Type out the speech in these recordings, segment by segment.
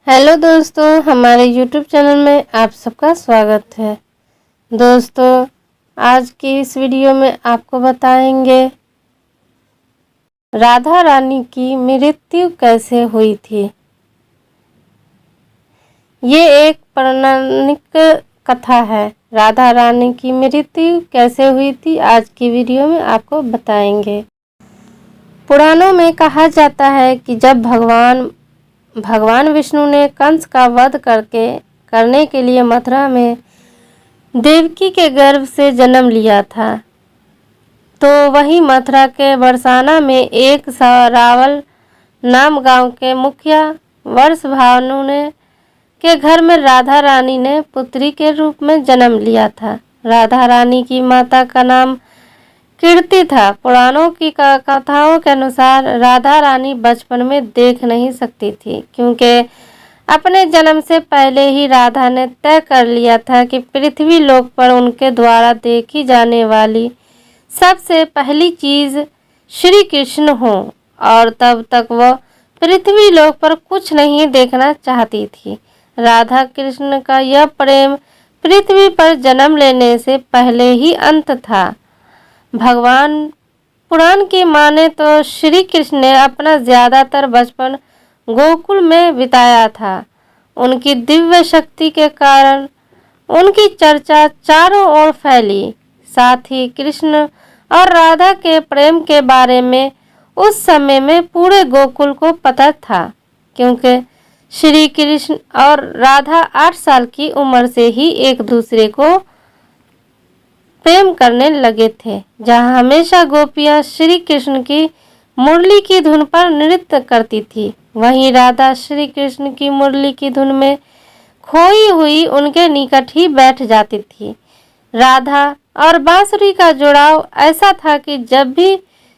Hello दोस्तों, हमारे YouTube channel में आप सबका स्वागत है। दोस्तों, आज की इस वीडियो में आपको बताएंगे राधा रानी की मृत्यु कैसे हुई थी। ये एक पौराणिक कथा है। राधा रानी की मृत्यु कैसे हुई थी, आज की वीडियो में आपको बताएंगे। पुराणों में कहा जाता है कि जब भगवान विष्णु ने कंस का वध करने के लिए मथुरा में देवकी के गर्भ से जन्म लिया था, तो वही मथुरा के बरसाना में एक रावल नाम गांव के मुखिया वर्षभानु ने के घर में राधा रानी ने पुत्री के रूप में जन्म लिया था। राधा रानी की माता का नाम कीर्ति था। पुराणों की कथाओं के अनुसार राधा रानी बचपन में देख नहीं सकती थी, क्योंकि अपने जन्म से पहले ही राधा ने तय कर लिया था कि पृथ्वी लोक पर उनके द्वारा देखी जाने वाली सबसे पहली चीज श्री कृष्ण हो, और तब तक वह पृथ्वी लोक पर कुछ नहीं देखना चाहती थी। राधा कृष्ण का यह प्रेम पृथ्वी पर जन्म लेने से पहले ही अंत था। भगवान पुराण की माने तो श्री कृष्ण ने अपना ज्यादातर बचपन गोकुल में बिताया था। उनकी दिव्य शक्ति के कारण उनकी चर्चा चारों ओर फैली। साथ ही कृष्ण और राधा के प्रेम के बारे में उस समय में पूरे गोकुल को पता था, क्योंकि श्री कृष्ण और राधा 8 साल की उम्र से ही एक दूसरे को प्रेम करने लगे थे। जहाँ हमेशा गोपियाँ श्री कृष्ण की मुरली की धुन पर नृत्य करती थी, वहीं राधा श्री कृष्ण की मुरली की धुन में खोई हुई उनके निकट ही बैठ जाती थी। राधा और बांसुरी का जुड़ाव ऐसा था कि जब भी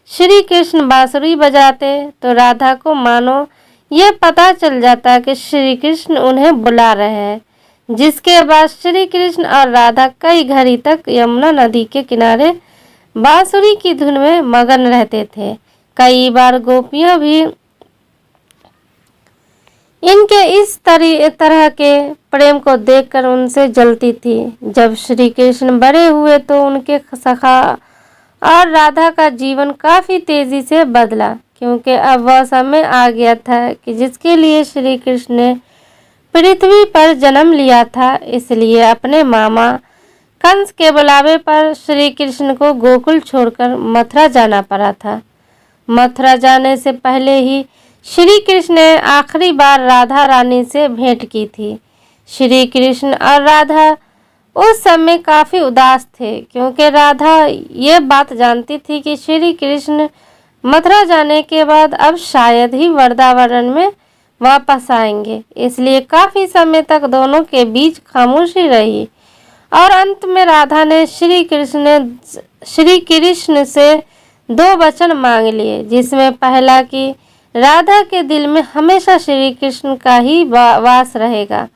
श्री कृष्ण बांसुरी बजाते तो राधा को मानो ये पता चल जाता कि श्री कृष्ण उन्हें बुला रहे हैं, जिसके बाद श्री कृष्ण और राधा कई घड़ी तक यमुना नदी के किनारे बांसुरी की धुन में मगन रहते थे। कई बार गोपियां भी इनके इस तरह के प्रेम को देखकर उनसे जलती थी। जब श्री कृष्ण बड़े हुए तो उनके सखा और राधा का जीवन काफी तेजी से बदला, क्योंकि अब वह समय आ गया था कि जिसके लिए श्री कृष्ण ने पृथ्वी पर जन्म लिया था। इसलिए अपने मामा कंस के बुलावे पर श्री कृष्ण को गोकुल छोड़कर मथुरा जाना पड़ा था। मथुरा जाने से पहले ही श्री कृष्ण ने आखिरी बार राधा रानी से भेंट की थी। श्री कृष्ण और राधा उस समय काफी उदास थे, क्योंकि राधा ये बात जानती थी कि श्री कृष्ण मथुरा जाने के बाद अब शायद ही वृंदावन में वापस आएंगे। इसलिए काफी समय तक दोनों के बीच खामोशी रही, और अंत में राधा ने श्री कृष्ण से 2 वचन मांग लिए, जिसमें पहला कि राधा के दिल में हमेशा श्री कृष्ण का ही वास रहेगा,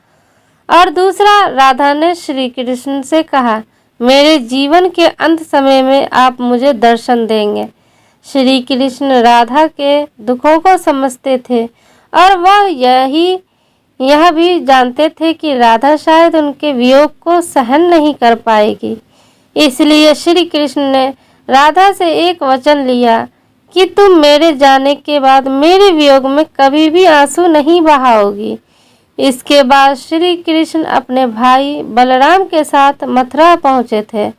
और दूसरा राधा ने श्री कृष्ण से कहा, मेरे जीवन के अंत समय में आप मुझे दर्शन देंगे। श्री कृष्ण राधा के दुखों को समझते थे, और वह यह भी जानते थे कि राधा शायद उनके वियोग को सहन नहीं कर पाएगी। इसलिए श्री कृष्ण ने राधा से एक वचन लिया कि तुम मेरे जाने के बाद मेरे वियोग में कभी भी आंसू नहीं बहाओगी। इसके बाद श्री कृष्ण अपने भाई बलराम के साथ मथुरा पहुंचे थे,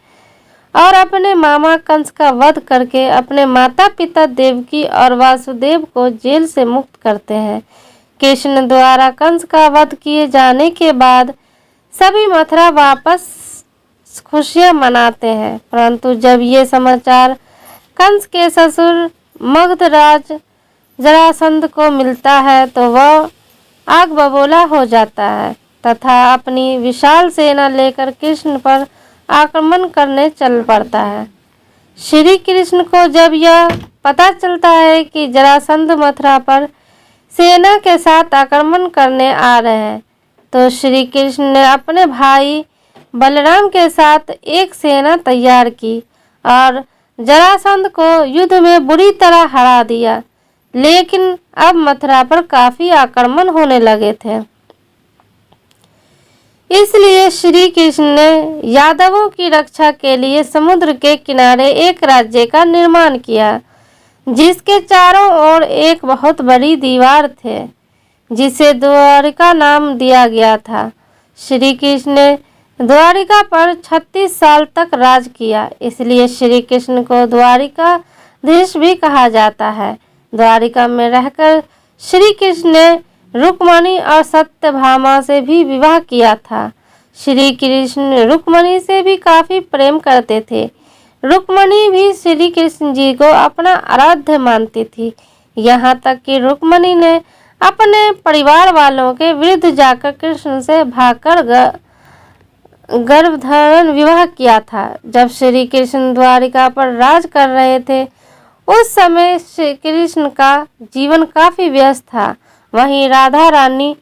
और अपने मामा कंस का वध करके अपने माता पिता देवकी और वासुदेव को जेल से मुक्त करते हैं। कृष्ण द्वारा कंस का वध किए जाने के बाद सभी मथुरा वापस खुशियां मनाते हैं, परंतु जब ये समाचार कंस के ससुर मगधराज जरासंध को मिलता है तो वह आग बबूला हो जाता है तथा अपनी विशाल सेना लेकर कृष्ण पर आक्रमण करने चल पड़ता है। श्री कृष्ण को जब यह पता चलता है कि जरासंध मथुरा पर सेना के साथ आक्रमण करने आ रहे हैं, तो श्री कृष्ण ने अपने भाई बलराम के साथ एक सेना तैयार की और जरासंध को युद्ध में बुरी तरह हरा दिया। लेकिन अब मथुरा पर काफी आक्रमण होने लगे थे। इसलिए श्री कृष्ण ने यादवों की रक्षा के लिए समुद्र के किनारे एक राज्य का निर्माण किया, जिसके चारों ओर एक बहुत बड़ी दीवार थे, जिसे द्वारिका नाम दिया गया था। श्री कृष्ण ने द्वारिका पर 36 साल तक राज किया, इसलिए श्री कृष्ण को द्वारिकाधीश भी कहा जाता है। द्वारिका में रहकर श्री कृष्ण ने रुक्मणी और सत्यभामा से भी विवाह किया था। श्री कृष्ण रुक्मणी से भी काफी प्रेम करते थे। रुक्मणी भी श्री कृष्ण जी को अपना आराध्य मानती थी। यहाँ तक कि रुक्मणी ने अपने परिवार वालों के विरुद्ध जाकर कृष्ण से भागकर गर्भधारण विवाह किया था। जब श्री कृष्ण द्वारिका पर राज कर रहे थे, उस समय श्री कृष्ण का जीवन काफी व्यस्त था। वहीं राधा रानी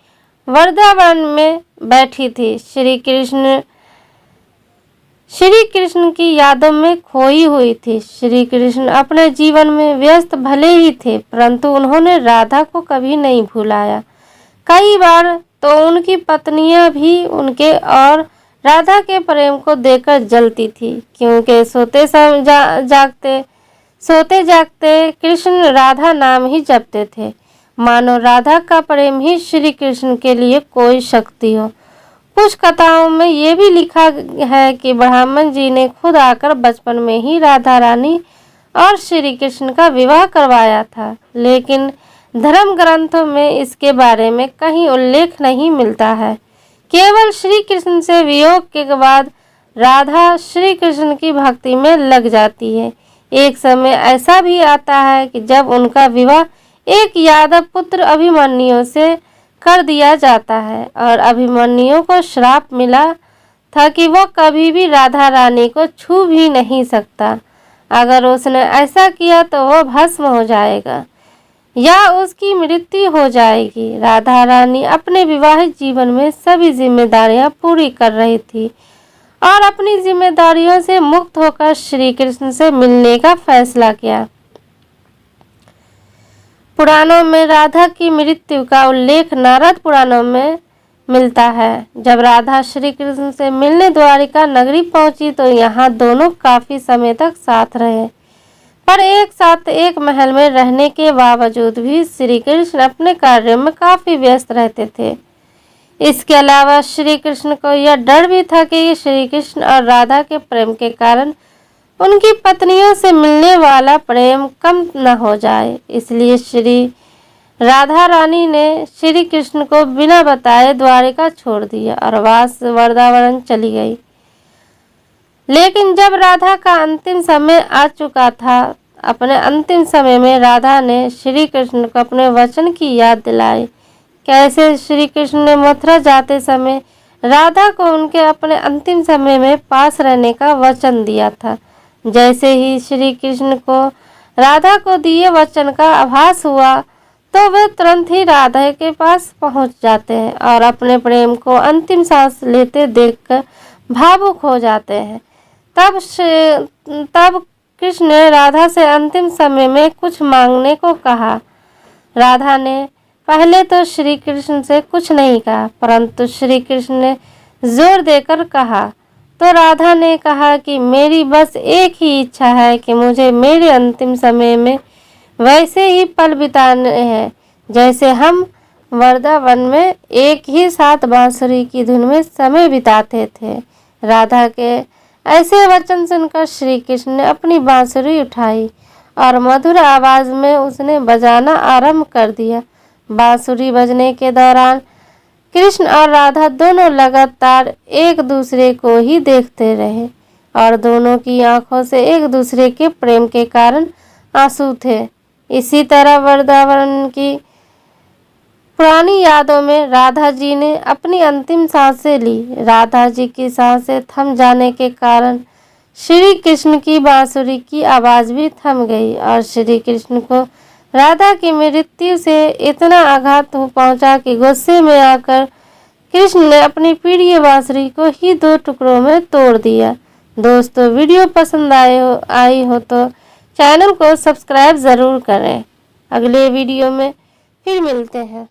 वृंदावन में बैठी थी। श्री कृष्ण की यादों में खोई हुई थी। श्री कृष्ण अपने जीवन में व्यस्त भले ही थे, परंतु उन्होंने राधा को कभी नहीं भुलाया। कई बार तो उनकी पत्नियां भी उनके और राधा के प्रेम को देखकर जलती थी, क्योंकि सोते जागते कृष्ण राधा नाम ही जपते थे, मानो राधा का प्रेम ही श्री कृष्ण के लिए कोई शक्ति हो। कुछ कथाओं में ये भी लिखा है कि ब्राह्मण जी ने खुद आकर बचपन में ही राधा रानी और श्री कृष्ण का विवाह करवाया था, लेकिन धर्म ग्रंथों में इसके बारे में कहीं उल्लेख नहीं मिलता है। केवल श्री कृष्ण से वियोग के बाद राधा श्री कृष्ण की भक्ति में लग जाती है। एक समय ऐसा भी आता है कि जब उनका विवाह एक यादव पुत्र अभिमन्यु से कर दिया जाता है, और अभिमन्यु को श्राप मिला था कि वो कभी भी राधा रानी को छू भी नहीं सकता। अगर उसने ऐसा किया तो वो भस्म हो जाएगा या उसकी मृत्यु हो जाएगी। राधा रानी अपने विवाहित जीवन में सभी जिम्मेदारियां पूरी कर रही थी और अपनी जिम्मेदारियों से मुक्त होकर श्री कृष्ण से मिलने का फैसला किया। पुराणों में राधा की मृत्यु का उल्लेख नारद पुराणों में मिलता है। जब राधा श्री कृष्ण से मिलने द्वारिका नगरी पहुंची तो यहाँ दोनों काफी समय तक साथ रहे, पर एक साथ एक महल में रहने के बावजूद भी श्री कृष्ण अपने कार्यों में काफी व्यस्त रहते थे। इसके अलावा श्री कृष्ण को यह डर भी था कि श्री कृष्ण और राधा के प्रेम के कारण उनकी पत्नियों से मिलने वाला प्रेम कम न हो जाए, इसलिए श्री राधा रानी ने श्री कृष्ण को बिना बताए द्वारिका छोड़ दिया और वृंदावन चली गई। लेकिन जब राधा का अंतिम समय आ चुका था, अपने अंतिम समय में राधा ने श्री कृष्ण को अपने वचन की याद दिलाई। कैसे श्री कृष्ण ने मथुरा जाते समय राधा को उनके अपने अंतिम समय में पास रहने का वचन दिया था। जैसे ही श्री कृष्ण को राधा को दिए वचन का आभास हुआ तो वे तुरंत ही राधा के पास पहुंच जाते हैं और अपने प्रेम को अंतिम सांस लेते देखकर भावुक हो जाते हैं। तब कृष्ण ने राधा से अंतिम समय में कुछ मांगने को कहा। राधा ने पहले तो श्री कृष्ण से कुछ नहीं कहा, परंतु श्री कृष्ण ने जोर देकर कहा तो राधा ने कहा कि मेरी बस एक ही इच्छा है कि मुझे मेरे अंतिम समय में वैसे ही पल बिताने हैं जैसे हम वृंदावन में एक ही साथ बांसुरी की धुन में समय बिताते थे। राधा के ऐसे वचन सुनकर श्री कृष्ण ने अपनी बांसुरी उठाई और मधुर आवाज में उसने बजाना आरंभ कर दिया। बांसुरी बजने के दौरान कृष्ण और राधा दोनों लगातार एक दूसरे को ही देखते रहे और दोनों की आंखों से एक दूसरे के प्रेम के कारण आंसू थे। इसी तरह वृंदावन की पुरानी यादों में राधा जी ने अपनी अंतिम सांसें ली। राधा जी की सांसें थम जाने के कारण श्री कृष्ण की बांसुरी की आवाज भी थम गई और श्री कृष्ण को राधा की मृत्यु से इतना आघात पहुंचा कि गुस्से में आकर कृष्ण ने अपनी प्रिय बांसुरी को ही 2 टुकड़ों में तोड़ दिया। दोस्तों, वीडियो पसंद आई हो तो चैनल को सब्सक्राइब ज़रूर करें। अगले वीडियो में फिर मिलते हैं।